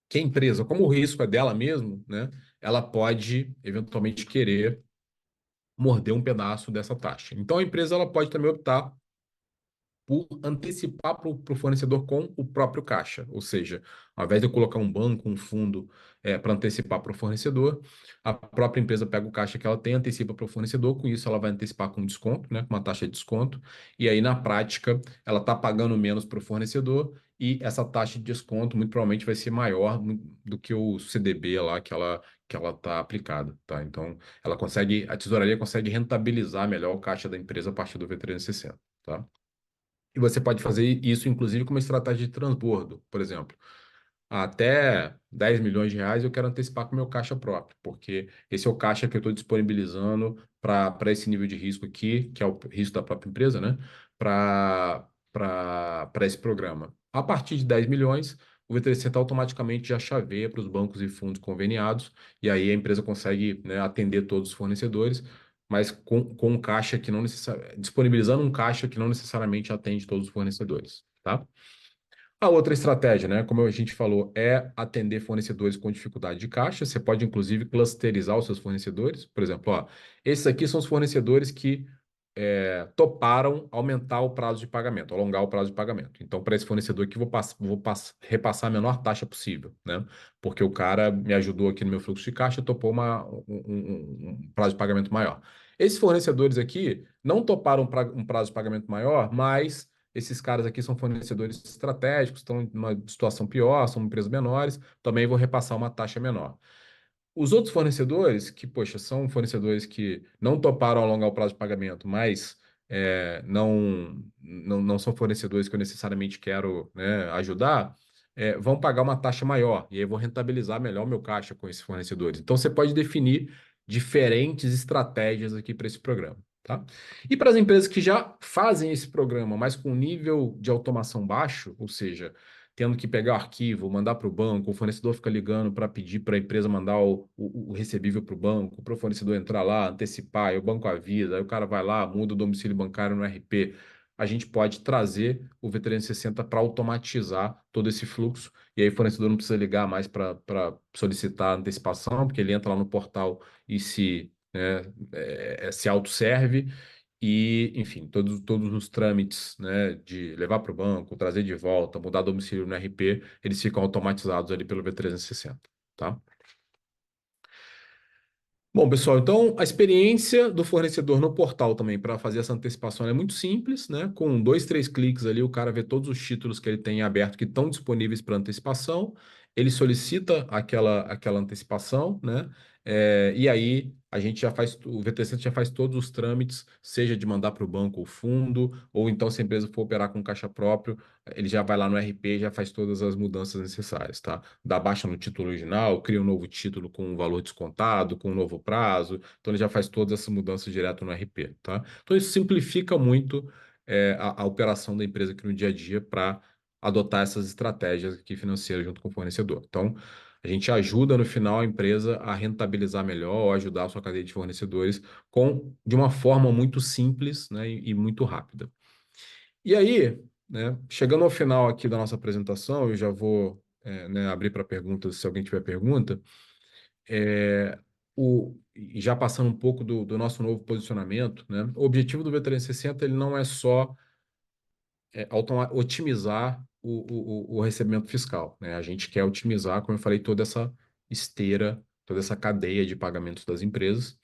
que a empresa, como o risco é dela mesmo, né, ela pode eventualmente querer morder um pedaço dessa taxa. Então, a empresa ela pode também optar por antecipar para o fornecedor com o próprio caixa. Ou seja, ao invés de eu colocar um banco, um fundo para antecipar para o fornecedor, a própria empresa pega o caixa que ela tem, antecipa para o fornecedor, com isso ela vai antecipar com desconto, né, com uma taxa de desconto, e aí na prática ela está pagando menos para o fornecedor e essa taxa de desconto muito provavelmente vai ser maior do que o CDB lá que ela está aplicada, tá? Então, a tesouraria consegue rentabilizar melhor o caixa da empresa a partir do V360, tá? E você pode fazer isso, inclusive, com uma estratégia de transbordo, por exemplo. Até R$ 10 milhões eu quero antecipar com o meu caixa próprio, porque esse é o caixa que eu estou disponibilizando para esse nível de risco aqui, que é o risco da própria empresa, né? Para esse programa. A partir de 10 milhões, o V360 automaticamente já chaveia para os bancos e fundos conveniados, e aí a empresa consegue, né, atender todos os fornecedores, mas com um caixa que não necessariamente, disponibilizando um caixa que não necessariamente atende todos os fornecedores, tá? A outra estratégia, né, como a gente falou, é atender fornecedores com dificuldade de caixa. Você pode, inclusive, clusterizar os seus fornecedores. Por exemplo, ó, esses aqui são os fornecedores que toparam aumentar o prazo de pagamento, alongar o prazo de pagamento. Então, para esse fornecedor aqui, repassar a menor taxa possível, né? Porque o cara me ajudou aqui no meu fluxo de caixa e topou um prazo de pagamento maior. Esses fornecedores aqui não toparam um prazo de pagamento maior, mas esses caras aqui são fornecedores estratégicos, estão em uma situação pior, são empresas menores, também vou repassar uma taxa menor. Os outros fornecedores, que, poxa, são fornecedores que não toparam alongar o prazo de pagamento, mas não são fornecedores que eu necessariamente quero, né, ajudar, vão pagar uma taxa maior. E aí eu vou rentabilizar melhor o meu caixa com esses fornecedores. Então você pode definir diferentes estratégias aqui para esse programa. Tá? E para as empresas que já fazem esse programa, mas com nível de automação baixo, ou seja, tendo que pegar o arquivo, mandar para o banco, o fornecedor fica ligando para pedir para a empresa mandar o recebível para o banco, para o fornecedor entrar lá, antecipar, aí o banco avisa, aí o cara vai lá, muda o domicílio bancário no RP. A gente pode trazer o V360 para automatizar todo esse fluxo, e aí o fornecedor não precisa ligar mais para solicitar antecipação, porque ele entra lá no portal e se autosserve. E, enfim, todos os trâmites, né, de levar para o banco, trazer de volta, mudar domicílio no RP, eles ficam automatizados ali pelo V360, tá? Bom, pessoal, então a experiência do fornecedor no portal também para fazer essa antecipação é muito simples, né? Com dois, três cliques ali, o cara vê todos os títulos que ele tem aberto que estão disponíveis para antecipação, ele solicita aquela antecipação, né? E aí a gente já faz, o VTC já faz todos os trâmites, seja de mandar para o banco o fundo, ou então se a empresa for operar com caixa próprio, ele já vai lá no RP e já faz todas as mudanças necessárias, tá? Dá baixa no título original, cria um novo título com um valor descontado, com um novo prazo, então ele já faz todas essas mudanças direto no RP, tá? Então isso simplifica muito a operação da empresa aqui no dia a dia para adotar essas estratégias aqui financeiras junto com o fornecedor. Então, a gente ajuda no final a empresa a rentabilizar melhor, ou ajudar a sua cadeia de fornecedores de uma forma muito simples, né, e muito rápida. E aí, né, chegando ao final aqui da nossa apresentação, eu já vou, né, abrir para perguntas, se alguém tiver pergunta. É, e já passando um pouco do nosso novo posicionamento, né, o objetivo do V360 ele não é só otimizar o recebimento fiscal, né? A gente quer otimizar, como eu falei, toda essa esteira, toda essa cadeia de pagamentos das empresas.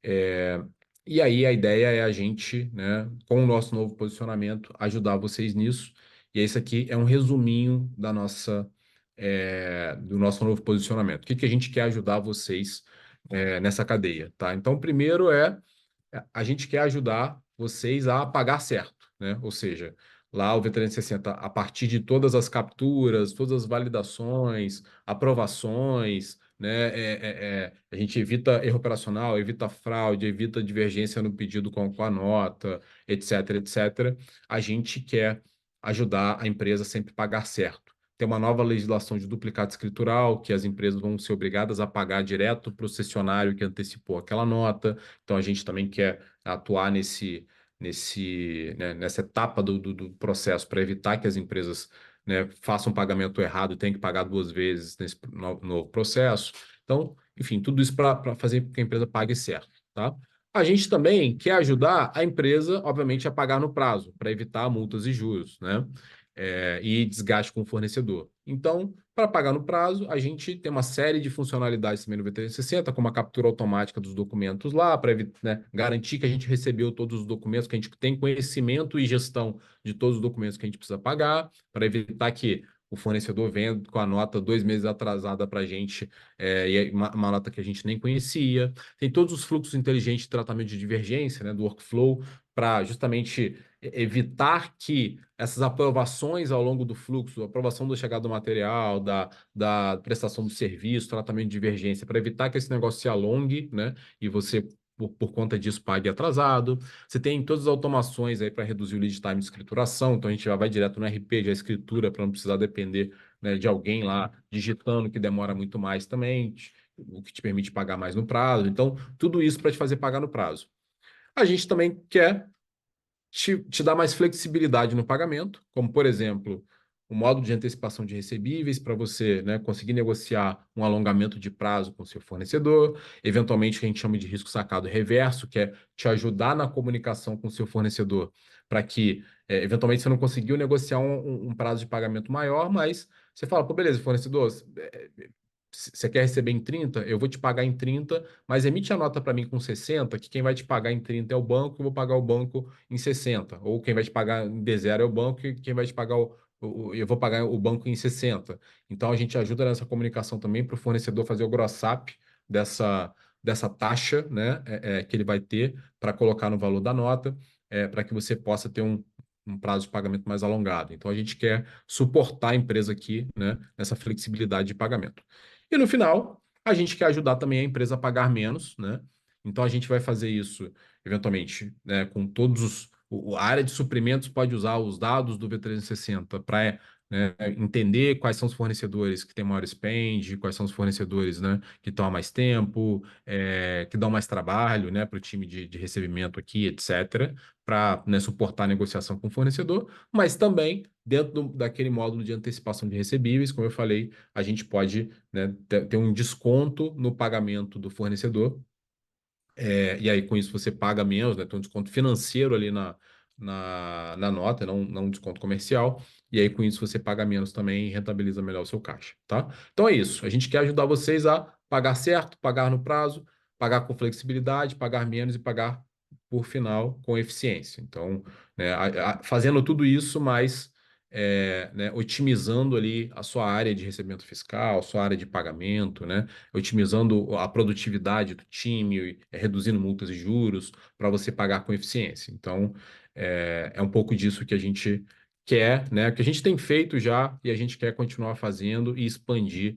É, e aí a ideia é a gente, né, com o nosso novo posicionamento, ajudar vocês nisso. E esse aqui é um resuminho do nosso novo posicionamento. O que que a gente quer ajudar vocês nessa cadeia, tá? Então, primeiro a gente quer ajudar vocês a pagar certo, né? Ou seja, lá o V360, a partir de todas as capturas, todas as validações, aprovações, né? A gente evita erro operacional, evita fraude, evita divergência no pedido com a nota, etc, etc. A gente quer ajudar a empresa a sempre pagar certo. Tem uma nova legislação de duplicado escritural, que as empresas vão ser obrigadas a pagar direto para o cessionário que antecipou aquela nota. Então, a gente também quer atuar nessa etapa do processo para evitar que as empresas, né, façam um pagamento errado e tenham que pagar duas vezes nesse novo processo. Então, enfim, tudo isso para fazer com que a empresa pague certo, tá? A gente também quer ajudar a empresa, obviamente, a pagar no prazo, para evitar multas e juros, né? E desgaste com o fornecedor. Então, para pagar no prazo, a gente tem uma série de funcionalidades também no V360, como a captura automática dos documentos lá, para, né, garantir que a gente recebeu todos os documentos, que a gente tem conhecimento e gestão de todos os documentos que a gente precisa pagar, para evitar que o fornecedor venha com a nota 2 meses atrasada para a gente, e é uma nota que a gente nem conhecia. Tem todos os fluxos inteligentes de tratamento de divergência, né, do workflow, para justamente evitar que essas aprovações ao longo do fluxo, aprovação da chegada do material, da prestação do serviço, tratamento de divergência, para evitar que esse negócio se alongue, né? E você, por conta disso, pague atrasado. Você tem todas as automações aí para reduzir o lead time de escrituração, então a gente já vai direto no RP, já escritura, para não precisar depender, né, de alguém lá digitando, que demora muito mais também, o que te permite pagar mais no prazo. Então, tudo isso para te fazer pagar no prazo. A gente também quer te dar mais flexibilidade no pagamento, como, por exemplo, o módulo de antecipação de recebíveis para você, né, conseguir negociar um alongamento de prazo com o seu fornecedor, eventualmente o que a gente chama de risco sacado reverso, que é te ajudar na comunicação com o seu fornecedor para que, eventualmente, você não conseguiu negociar um prazo de pagamento maior, mas você fala, pô, beleza, fornecedor, você quer receber em 30? Eu vou te pagar em 30, mas emite a nota para mim com 60, que quem vai te pagar em 30 é o banco, eu vou pagar o banco em 60. Ou quem vai te pagar em D0 é o banco, e quem vai te pagar eu vou pagar o banco em 60. Então a gente ajuda nessa comunicação também para o fornecedor fazer o gross up dessa taxa, né, que ele vai ter para colocar no valor da nota, para que você possa ter um prazo de pagamento mais alongado. Então a gente quer suportar a empresa aqui, né, nessa flexibilidade de pagamento. E no final, a gente quer ajudar também a empresa a pagar menos, né? Então a gente vai fazer isso, eventualmente, né, com todos a área de suprimentos pode usar os dados do V360 para, né, entender quais são os fornecedores que têm maior spend, quais são os fornecedores, né, que estão há mais tempo, que dão mais trabalho, né, para o time de recebimento aqui, etc., para, né, suportar a negociação com o fornecedor, mas também dentro daquele módulo de antecipação de recebíveis, como eu falei, a gente pode, né, ter um desconto no pagamento do fornecedor, e aí com isso você paga menos, né, tem um desconto financeiro ali na nota, não um desconto comercial, e aí com isso você paga menos também e rentabiliza melhor o seu caixa, tá? Então é isso, a gente quer ajudar vocês a pagar certo, pagar no prazo, pagar com flexibilidade, pagar menos e pagar por final com eficiência. Então, né, fazendo tudo isso, mas né, otimizando ali a sua área de recebimento fiscal, sua área de pagamento, né, otimizando a produtividade do time, reduzindo multas e juros para você pagar com eficiência. Então, é um pouco disso que a gente quer, né, que a gente tem feito já e a gente quer continuar fazendo e expandir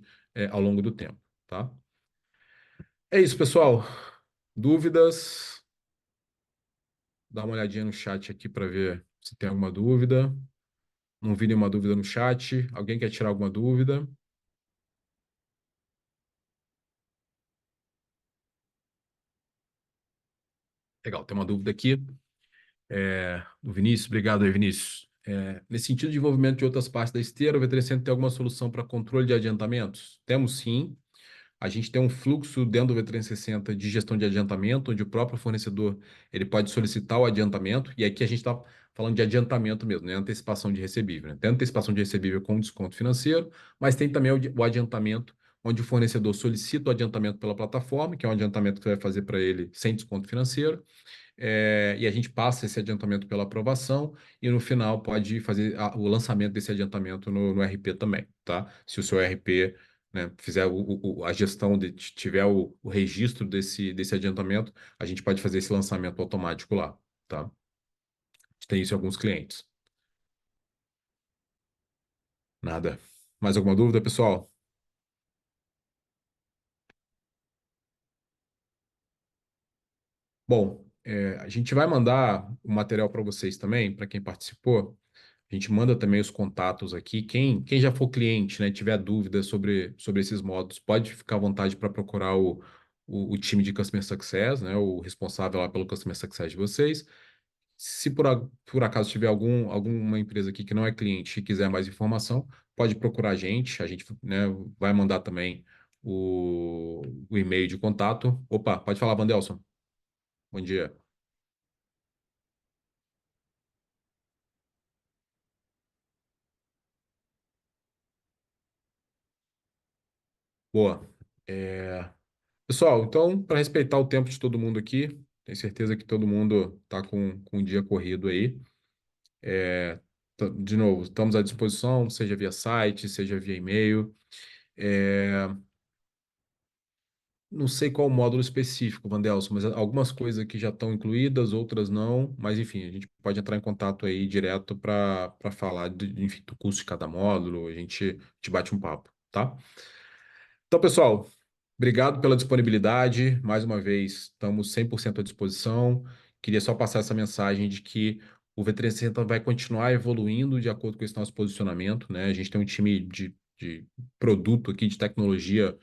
ao longo do tempo, tá? É isso, pessoal. Dúvidas? Dá uma olhadinha no chat aqui para ver se tem alguma dúvida. Não vi nenhuma dúvida no chat. Alguém quer tirar alguma dúvida? Legal, tem uma dúvida aqui. Do Vinícius, obrigado aí, Vinícius. Nesse sentido de envolvimento de outras partes da esteira, o V300 tem alguma solução para controle de adiantamentos? Temos sim. A gente tem um fluxo dentro do V360 de gestão de adiantamento, onde o próprio fornecedor ele pode solicitar o adiantamento, e aqui a gente está falando de adiantamento mesmo, né? Antecipação de recebível. Né? Tem antecipação de recebível com desconto financeiro, mas tem também o adiantamento, onde o fornecedor solicita o adiantamento pela plataforma, que é um adiantamento que você vai fazer para ele sem desconto financeiro, e a gente passa esse adiantamento pela aprovação e no final pode fazer o lançamento desse adiantamento no RP também, tá? Se o seu RP, né, fizer a gestão, tiver o registro desse adiantamento, a gente pode fazer esse lançamento automático lá, tá? A gente tem isso em alguns clientes. Nada. Mais alguma dúvida, pessoal? Bom, a gente vai mandar o material para vocês também, para quem participou. A gente manda também os contatos aqui. Quem já for cliente, né, tiver dúvidas sobre esses módulos, pode ficar à vontade para procurar o time de Customer Success, né, o responsável lá pelo Customer Success de vocês. Se por acaso tiver alguma empresa aqui que não é cliente e quiser mais informação, pode procurar a gente, né, vai mandar também o e-mail de contato. Opa, pode falar, Vandelson. Bom dia. Boa. Pessoal, então, para respeitar o tempo de todo mundo aqui, tenho certeza que todo mundo está com um dia corrido aí. De novo, estamos à disposição, seja via site, seja via e-mail. É, não sei qual o módulo específico, Vandelson, mas algumas coisas aqui já estão incluídas, outras não. Mas, enfim, a gente pode entrar em contato aí direto para falar enfim, do custo de cada módulo, a gente te bate um papo, tá? Então, pessoal, obrigado pela disponibilidade. Mais uma vez, estamos 100% à disposição. Queria só passar essa mensagem de que o V360 vai continuar evoluindo de acordo com esse nosso posicionamento, né? A gente tem um time de produto aqui, de tecnologia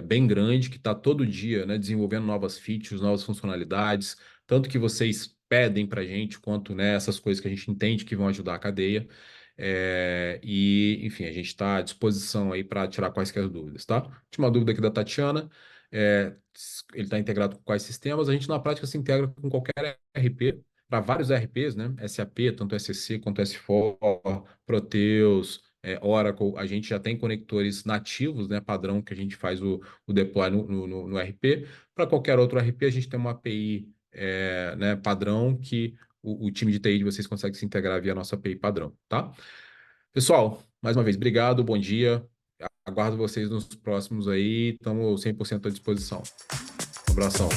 bem grande, que está todo dia, né, desenvolvendo novas features, novas funcionalidades, tanto que vocês pedem para a gente, quanto, né, essas coisas que a gente entende que vão ajudar a cadeia. E, enfim, a gente está à disposição aí para tirar quaisquer dúvidas, tá? Última dúvida aqui da Tatiana. Ele está integrado com quais sistemas? A gente, na prática, se integra com qualquer RP, para vários RPs, né? SAP, tanto SCC quanto S4, Proteus, Oracle. A gente já tem conectores nativos, né? Padrão que a gente faz o deploy no RP. Para qualquer outro RP, a gente tem uma API, né, padrão que o time de TI de vocês consegue se integrar via nossa API padrão, tá? Pessoal, mais uma vez, obrigado, bom dia. Aguardo vocês nos próximos aí. Estamos 100% à disposição. Um abração.